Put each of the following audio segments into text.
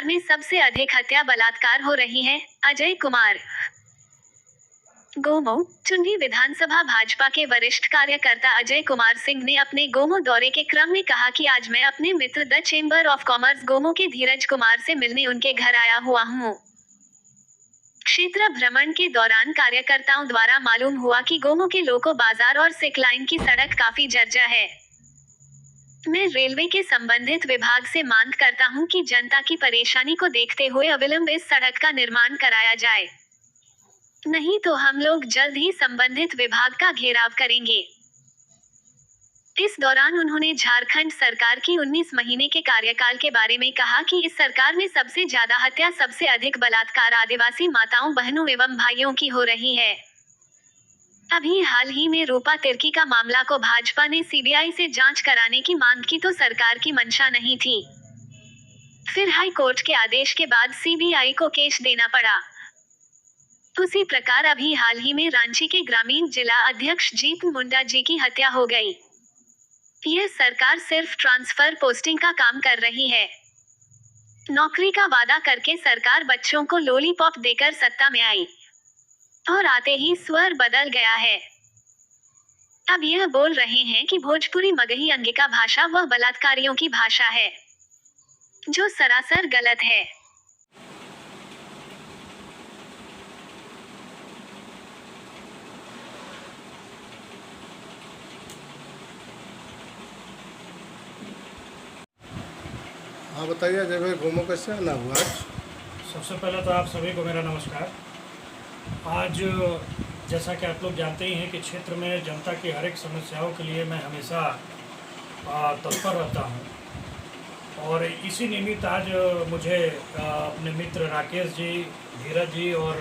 बिहार में सबसे अधिक हत्या बलात्कार हो रही है। अजय कुमार। गोमो चुन्नी विधानसभा भाजपा के वरिष्ठ कार्यकर्ता अजय कुमार सिंह ने अपने गोमो दौरे के क्रम में कहा कि आज मैं अपने मित्र the chamber of commerce Gomo के धीरज कुमार से मिलने उनके घर आया हुआ हूँ। क्षेत्र भ्रमण के दौरान कार्यकर्ताओं द्वारा मालूम हुआ कि गोमो के लोको बाजार और सिक लाइन की सड़क काफी जर्जर है। मैं रेलवे के संबंधित विभाग से मांग करता हूं कि जनता की परेशानी को देखते हुए अविलंब इस सड़क का निर्माण कराया जाए, नहीं तो हम लोग जल्द ही संबंधित विभाग का घेराव करेंगे। इस दौरान उन्होंने झारखंड सरकार की 19 महीने के कार्यकाल के बारे में कहा कि इस सरकार में सबसे ज्यादा हत्या, सबसे अधिक बलात्कार आदिवासी माताओं, बहनों एवं भाइयों की हो रही है। अभी हाल ही में रूपा तिर्की का मामला को भाजपा ने सीबीआई से जांच कराने की मांग की तो सरकार की मंशा नहीं थी। फिर हाई कोर्ट के आदेश के बाद सीबीआई को केस देना पड़ा। उसी प्रकार अभी हाल ही में रांची के ग्रामीण जिला अध्यक्ष जीत मुंडा जी की हत्या हो गई। यह सरकार सिर्फ ट्रांसफर पोस्टिंग का काम कर रही है। नौकरी का वादा करके सरकार बच्चों को लॉलीपॉप देकर सत्ता में आई और आते ही स्वर बदल गया है। अब यह बोल रहे हैं कि भोजपुरी मगही अंगिका भाषा वह बलात्कारियों की भाषा है, जो सरासर गलत है। हाँ बताइए अजय भाई, गोमो कैसे आना हुआ आज? सबसे पहले तो आप सभी को मेरा नमस्कार। आज जैसा कि आप लोग जानते ही हैं कि क्षेत्र में जनता की हर एक समस्याओं के लिए मैं हमेशा तत्पर रहता हूं और इसी निमित्त आज मुझे अपने मित्र राकेश जी, धीरज जी और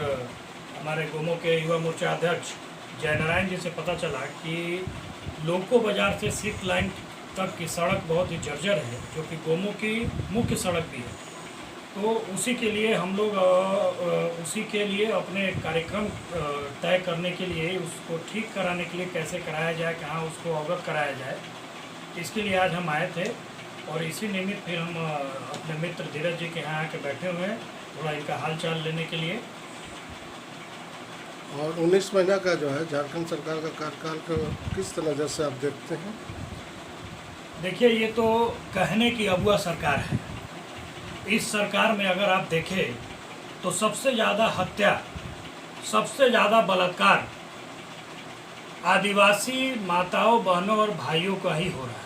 हमारे गोमो के युवा मोर्चा अध्यक्ष जयनारायण जी से पता चला कि लोको बाज़ार से सिक लाइन तक की सड़क बहुत ही जर्जर है, जो कि गोमो की मुख्य सड़क भी है। तो उसी के लिए हम लोग अपने कार्यक्रम तय करने के लिए, उसको ठीक कराने के लिए कैसे कराया जाए, कहाँ उसको अवगत कराया जाए, इसके लिए आज हम आए थे। और इसी निमित्त फिर हम अपने मित्र धीरज जी के यहाँ आके बैठे हुए हैं, थोड़ा इनका हाल चाल लेने के लिए। और 19 महीना का जो है झारखंड सरकार का कार्यकाल को किस नज़र से आप देखते हैं? देखिए, ये तो कहने की अगुआ सरकार है। इस सरकार में अगर आप देखें तो सबसे ज़्यादा हत्या, सबसे ज़्यादा बलात्कार आदिवासी माताओं, बहनों और भाइयों का ही हो रहा है।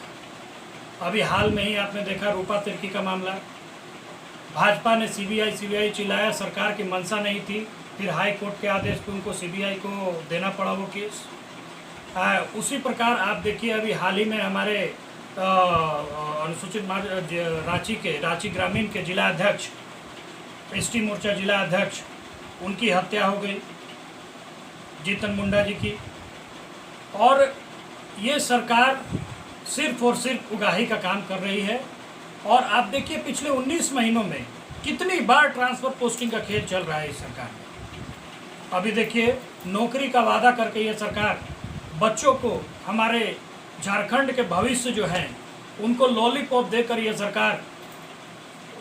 अभी हाल में ही आपने देखा रूपा तिर्की का मामला, भाजपा ने सीबीआई चिल्लाया, सरकार की मंशा नहीं थी, फिर हाई कोर्ट के आदेश पे उनको सीबीआई को देना पड़ा वो केस। उसी प्रकार आप देखिए अभी हाल ही में हमारे अनुसूचित रांची ग्रामीण के जिला अध्यक्ष, एसटी मोर्चा जिला अध्यक्ष, उनकी हत्या हो गई, जीतन मुंडा जी की। और ये सरकार सिर्फ और सिर्फ उगाही का काम कर रही है। और आप देखिए पिछले 19 महीनों में कितनी बार ट्रांसफर पोस्टिंग का खेल चल रहा है इस सरकार में। अभी देखिए, नौकरी का वादा करके ये सरकार बच्चों को, हमारे झारखंड के भविष्य जो हैं उनको लॉलीपॉप देकर ये सरकार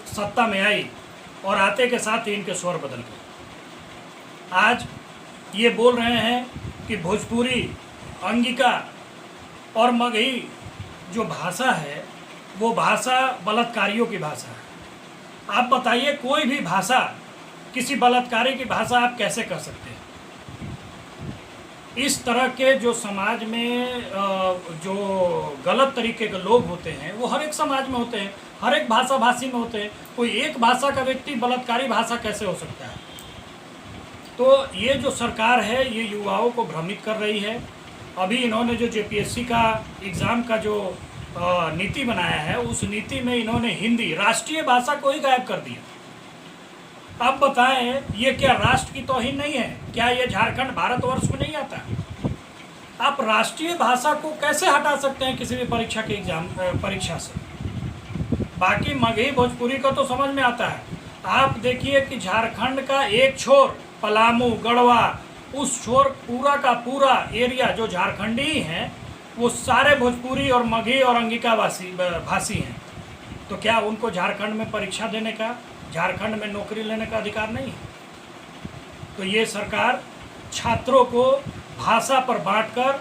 सत्ता में आई और आते के साथ ही इनके स्वर बदल गए। आज ये बोल रहे हैं कि भोजपुरी, अंगिका और मगही जो भाषा है वो भाषा बलात्कारियों की भाषा है। आप बताइए, कोई भी भाषा किसी बलात्कारी की भाषा आप कैसे कर सकते हैं? इस तरह के जो समाज में जो गलत तरीके के लोग होते हैं वो हर एक समाज में होते हैं, हर एक भाषा भाषी में होते हैं। कोई एक भाषा का व्यक्ति बलात्कारी भाषा कैसे हो सकता है? तो ये जो सरकार है ये युवाओं को भ्रमित कर रही है। अभी इन्होंने जो जेपीएससी का एग्ज़ाम का जो नीति बनाया है, उस नीति में इन्होंने हिंदी राष्ट्रीय भाषा को ही गायब कर दिया। अब बताएं, ये क्या राष्ट्र की तौहीन नहीं है? क्या ये झारखंड भारतवर्ष में नहीं आता? आप राष्ट्रीय भाषा को कैसे हटा सकते हैं किसी भी परीक्षा के परीक्षा से? बाकी मगही भोजपुरी का तो समझ में आता है। आप देखिए कि झारखंड का एक छोर पलामू, गढ़वा, उस छोर पूरा का पूरा एरिया जो झारखंडी हैं वो सारे भोजपुरी और मगही और अंगिका भाषी हैं। तो क्या उनको झारखंड में परीक्षा देने का, झारखंड में नौकरी लेने का अधिकार नहीं है। तो ये सरकार छात्रों को भाषा पर बांटकर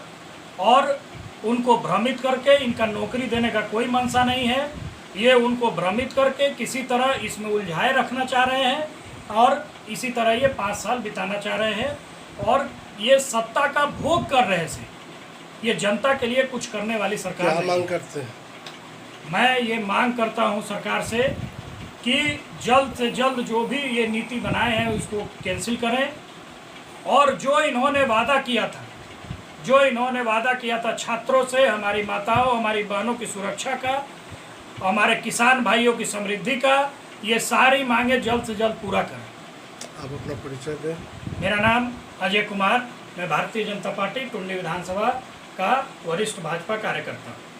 और उनको भ्रमित करके, इनका नौकरी देने का कोई मंशा नहीं है, ये उनको भ्रमित करके किसी तरह इसमें उलझाए रखना चाह रहे हैं और इसी तरह ये 5 साल बिताना चाह रहे हैं और ये सत्ता का भोग कर रहे हैं। ये जनता के लिए कुछ करने वाली सरकार क्या नहीं मांग है। करते हैं? मैं ये मांग करता हूँ सरकार से कि जल्द से जल्द जो भी ये नीति बनाए हैं उसको कैंसिल करें और जो इन्होंने वादा किया था छात्रों से, हमारी माताओं, हमारी बहनों की सुरक्षा का, हमारे किसान भाइयों की समृद्धि का, ये सारी मांगे जल्द से जल्द पूरा करें। आप अपना परिचय दें। मेरा नाम अजय कुमार, मैं भारतीय जनता पार्टी टुंडी विधानसभा का वरिष्ठ भाजपा कार्यकर्ता हूँ।